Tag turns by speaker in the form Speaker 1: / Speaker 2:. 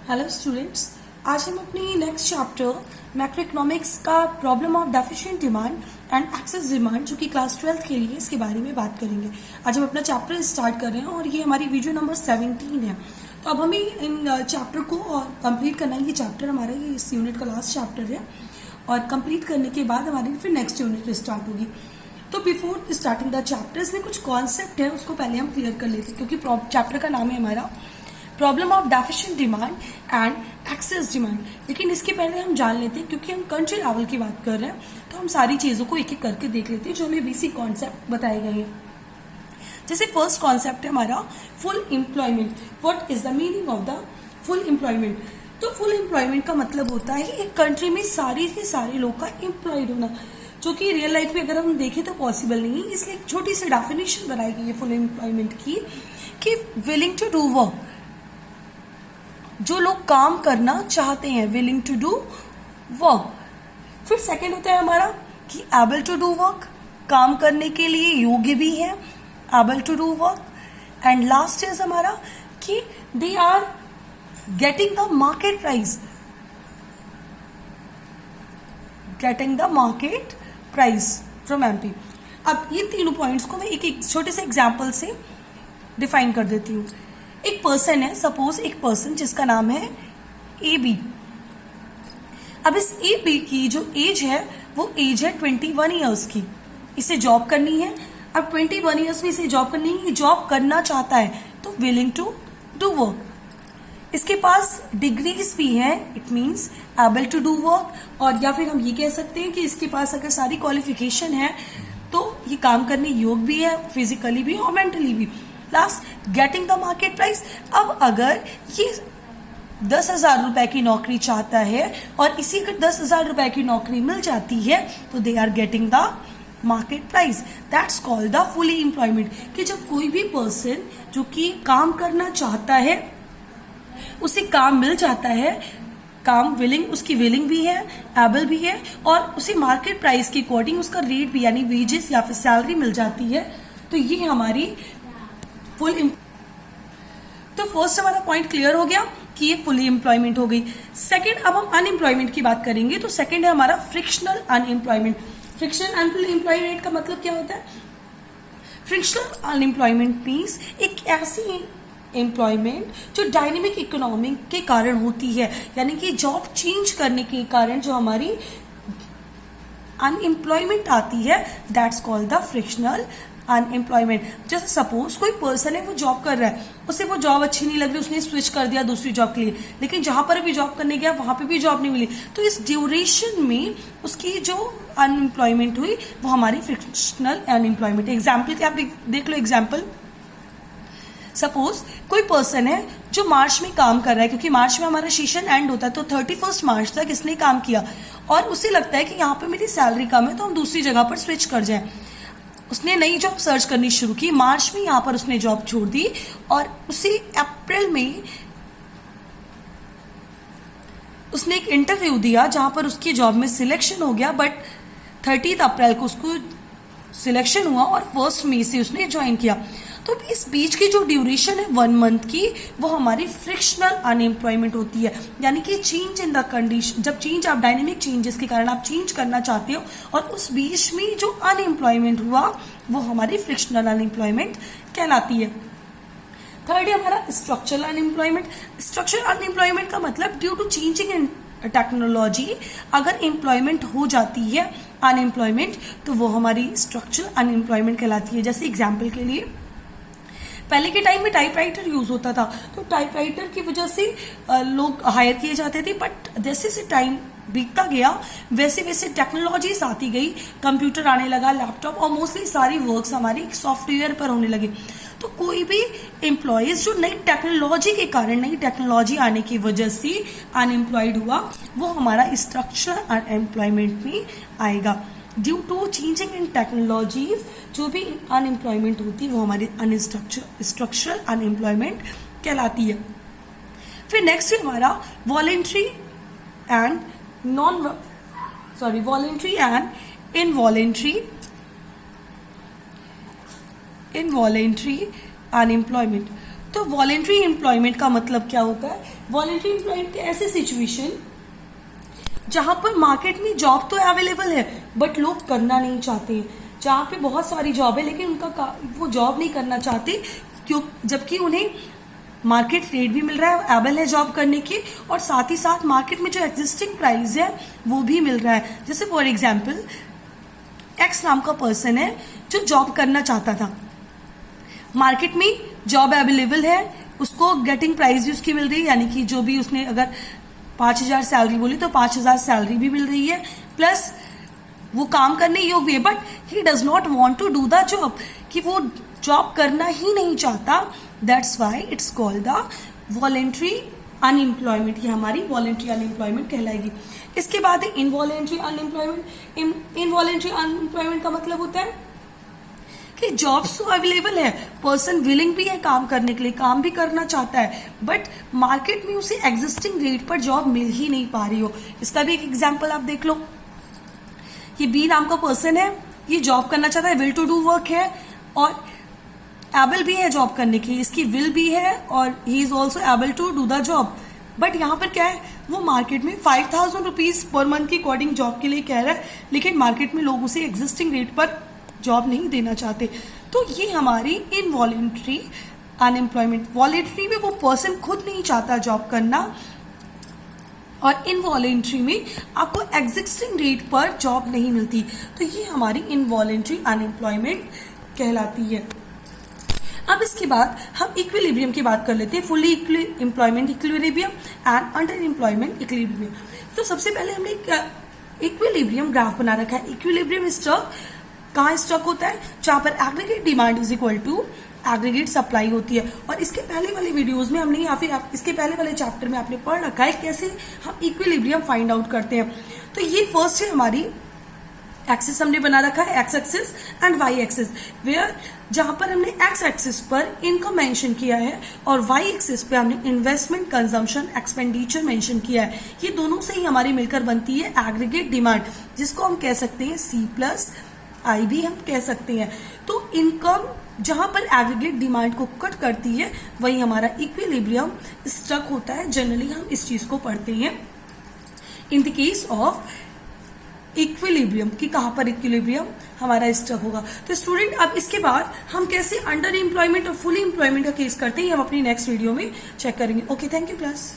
Speaker 1: Hello students, आज हम अपनी नेक्स्ट चैप्टर मैक्रो इकोनॉमिक्स का problem of deficient demand and excess demand जो कि क्लास 12th के लिए इसके बारे में बात करेंगे। आज हम अपना चैप्टर स्टार्ट कर रहे हैं और ये हमारी वीडियो नंबर 17 है। तो अब हमें इन चैप्टर को कंप्लीट करना है। ये चैप्टर हमारा ये इस यूनिट का लास्ट चैप्टर है और कंप्लीट करने के बाद हमारी फिर नेक्स्ट यूनिट स्टार्ट होगी। तो बिफोर स्टार्टिंग द चैप्टर इसमें कुछ कॉन्सेप्ट है उसको पहले हम क्लियर कर लेते हैं, क्योंकि चैप्टर का नाम है हमारा problem of deficient demand and excess demand. लेकिन इसके पहले हम जान लेते हैं, क्योंकि हम कंट्री लेवल की बात कर रहे हैं तो हम सारी चीजों को एक एक करके देख लेते हैं जो हमें बेसिक कॉन्सेप्ट बताए गए हैं। जैसे फर्स्ट कॉन्सेप्ट है हमारा full employment. What is the meaning of the full employment? तो फुल एम्प्लॉयमेंट का मतलब होता है एक कंट्री में सारे के सारे लोग का एम्प्लॉयड होना, जो कि रियल लाइफ में अगर हम देखें तो पॉसिबल नहीं है। इसलिए एक छोटी सी डेफिनेशन बनाई गई है फुल एम्प्लॉयमेंट की कि विलिंग टू डू वर्क, जो लोग काम करना चाहते हैं, विलिंग टू डू वर्क। फिर सेकंड होता है हमारा कि एबल टू डू वर्क, काम करने के लिए योग्य भी है, able to do work. And last is हमारा कि they are getting the market price, getting the market price from MP. अब ये तीनों पॉइंट्स को मैं एक एक छोटे से एग्जाम्पल से डिफाइन कर देती हूँ। एक पर्सन है, सपोज एक पर्सन जिसका नाम है ए बी। अब इस ए बी की जो एज है वो एज है 21 ईयर्स की। इसे जॉब करनी है। अब 21 ईयर्स में इसे जॉब करनी है, जॉब करना चाहता है तो विलिंग टू डू वर्क। इसके पास डिग्रीज भी है, it means able to do work. और या फिर हम ये कह सकते हैं कि इसके पास अगर सारी क्वालिफिकेशन है तो ये काम करने योग्य भी है, फिजिकली भी और मेंटली भी। Last getting the market price. अब अगर ये 10,000 रुपए की नौकरी चाहता है और इसी अगर 10,000 रुपए की नौकरी मिल जाती है तो they are getting the market price. That's called the fully employment. कि जब कोई भी पर्सन जो कि काम करना चाहता है उसे काम मिल जाता है, काम विलिंग, उसकी विलिंग भी है, एबल भी है और उसे मार्केट प्राइस के अकॉर्डिंग उसका रेट भी यानी वेजेस या फिर सैलरी मिल जाती है, तो ये हमारी फुल। तो फर्स्ट हमारा पॉइंट क्लियर हो गया कि ये फुली एम्प्लॉयमेंट हो गई। सेकंड, अब हम अनएम्प्लॉयमेंट की बात करेंगे। तो सेकंड है हमारा फ्रिक्शनल अनएम्प्लॉयमेंट। फ्रिक्शनल अनएम्प्लॉयमेंट का मतलब क्या होता है? फ्रिक्शनल अनएम्प्लॉयमेंट मीन्स एक ऐसी एम्प्लॉयमेंट जो डायनेमिक इकोनॉमी के कारण होती है, यानी कि जॉब चेंज करने के कारण जो हमारी अनएम्प्लॉयमेंट आती है, that's called the frictional unemployment. जैसे सपोज कोई पर्सन है, वो जॉब कर रहा है, उसे वो जॉब अच्छी नहीं लग रही, उसने स्विच कर दिया दूसरी जॉब के लिए, लेकिन जहां पर भी जॉब करने गया वहां पे भी जॉब नहीं मिली। तो इस ड्यूरेशन में उसकी जो अनएम्प्लॉयमेंट हुई वो हमारी फ्रिक्शनल अनएम्प्लॉयमेंट। एग्जाम्पल क्या, आप देख लो एग्जाम्पल। सपोज कोई पर्सन है जो मार्च में काम कर रहा है, क्योंकि मार्च में हमारा सेशन एंड होता है, तो 31 मार्च तक इसने काम किया और उसे लगता है कि यहाँ पे मेरी सैलरी कम है तो हम दूसरी जगह पर स्विच कर जाएं। उसने नई जॉब सर्च करनी शुरू की, मार्च में यहाँ पर उसने जॉब छोड़ दी और उसे अप्रैल में उसने एक इंटरव्यू दिया जहां पर उसकी जॉब में सिलेक्शन हो गया, बट 30 अप्रैल को उसको सिलेक्शन हुआ और 1 मई से उसने ज्वाइन किया। तो इस बीच की जो ड्यूरेशन है 1 मंथ की, वो हमारी फ्रिक्शनल अनएम्प्लॉयमेंट होती है। यानी कि चेंज इन द कंडीशन, जब चेंज आप डायनेमिक चेंजेस के कारण आप चेंज करना चाहते हो और उस बीच में जो अनएम्प्लॉयमेंट हुआ वो हमारी फ्रिक्शनल अनएम्प्लॉयमेंट कहलाती है। थर्ड है हमारा स्ट्रक्चरल अनएम्प्लॉयमेंट। स्ट्रक्चरल अनएम्प्लॉयमेंट का मतलब due to changing in technology अगर एम्प्लॉयमेंट हो जाती है अनएम्प्लॉयमेंट, तो वो हमारी स्ट्रक्चरल अनएम्प्लॉयमेंट कहलाती है। जैसे एग्जाम्पल के लिए पहले के टाइम में टाइपराइटर यूज होता था, तो टाइपराइटर की वजह से लोग हायर किए जाते थे, बट जैसे जैसे टाइम बीतता गया वैसे वैसे टेक्नोलॉजीज आती गई, कंप्यूटर आने लगा, लैपटॉप, और मोस्टली सारी वर्क्स हमारी सॉफ्टवेयर पर होने लगे। तो कोई भी एम्प्लॉयज जो नई टेक्नोलॉजी के कारण, नई टेक्नोलॉजी आने की वजह से अनएम्प्लॉयड हुआ, वो हमारा स्ट्रक्चरल अनएम्प्लॉयमेंट में आएगा। Due to changing in technologies जो भी अनएम्प्लॉयमेंट होती है वो हमारी स्ट्रक्चरल अनएम्प्लॉयमेंट कहलाती है। फिर नेक्स्ट है हमारा voluntary and voluntary and involuntary unemployment. तो वॉलेंट्री एम्प्लॉयमेंट का मतलब क्या होता है? वॉलेंट्री एम्प्लॉयमेंट ऐसी सिचुएशन जहां पर मार्केट में जॉब तो अवेलेबल है बट लोग करना नहीं चाहते, जहां पे बहुत सारी जॉब है लेकिन वो जॉब नहीं करना चाहते, क्यों? जबकि उन्हें मार्केट रेट भी मिल रहा है, अवेलेबल है जॉब करने की, और साथ ही साथ मार्केट में जो एग्जिस्टिंग प्राइस है वो भी मिल रहा है। जैसे फॉर एग्जाम्पल एक्स नाम का पर्सन है जो जॉब करना चाहता था, मार्केट में जॉब अवेलेबल है, उसको गेटिंग प्राइस भी उसकी मिल रही है, यानी कि जो भी उसने अगर 5,000 सैलरी बोली तो 5,000 सैलरी भी मिल रही है, प्लस वो काम करने योग्य है, but he does not want to do the job, कि वो जॉब करना ही नहीं चाहता। That's why it's called the voluntary unemployment. ये हमारी वॉलेंट्री अनएम्प्लॉयमेंट कहलाएगी। इसके बाद है इनवॉलेंट्री अनएम्प्लॉयमेंट। इनवॉलेंट्री अनएम्प्लॉयमेंट का मतलब होता है कि जॉब्स तो अवेलेबल है, पर्सन विलिंग भी है काम करने के लिए, काम भी करना चाहता है, बट मार्केट में उसे एग्जिस्टिंग रेट पर जॉब मिल ही नहीं पा रही हो। इसका भी एक एग्जांपल आप देख लो। ये बी नाम का पर्सन है, ये जॉब करना चाहता है, विल टू डू वर्क है और एबल भी है जॉब करने की, इसकी विल भी है और he is also able to do the job, but यहाँ पर क्या है, वो मार्केट में 5,000 रुपीज पर मंथ की अकॉर्डिंग जॉब के लिए कह रहा है, लेकिन मार्केट में लोग उसे एग्जिस्टिंग रेट पर जॉब नहीं देना चाहते। तो ये हमारी इनवॉलेंट्री अनएम्प्लॉयमेंट। वॉलेंट्री में वो पर्सन खुद नहीं चाहता जॉब करना, और इनवॉलेंट्री में आपको एग्जिस्टिंग रेट पर जॉब नहीं मिलती, तो ये हमारी इनवॉलेंट्री अनएम्प्लॉयमेंट कहलाती है। अब इसके बाद हम इक्विलिब्रियम की बात कर लेते हैं, fully employment equilibrium and under employment equilibrium. तो सबसे पहले हमने इक्विलिब्रियम ग्राफ बना रखा है। इक्विलिब्रियम स्टॉक कहाँ स्टॉक होता है? जहां पर aggregate demand is equal to aggregate supply होती है। और इसके पहले वाले वीडियोस में हमने या फिर इसके पहले वाले चैप्टर में आपने पढ़ रखा है कैसे हम इक्विलिब्रियम फाइंड आउट करते हैं। तो ये फर्स्ट है हमारी एक्सिस हमने बना रखा है, X axis and Y axis, where जहां पर हमने एक्स एक्सिस पर इनकम मेंशन किया है और वाई एक्सिस पे हमने इन्वेस्टमेंट, कंजम्पशन, एक्सपेंडिचर मेंशन किया है। ये दोनों से ही हमारी मिलकर बनती है एग्रीगेट डिमांड, जिसको हम कह सकते हैं सी प्लस आई भी हम कह सकते हैं। तो इनकम जहां पर एग्रीगेट डिमांड को कट करती है वही हमारा इक्विलिब्रियम स्टक होता है। जनरली हम इस चीज को पढ़ते हैं in the case of equilibrium, कि कहां पर इक्विलिब्रियम हमारा स्टक होगा। तो स्टूडेंट अब इसके बाद हम कैसे अंडर एम्प्लॉयमेंट और फुल एम्प्लॉयमेंट का केस करते हैं, हम अपनी नेक्स्ट वीडियो में चेक करेंगे। Okay, thank you class.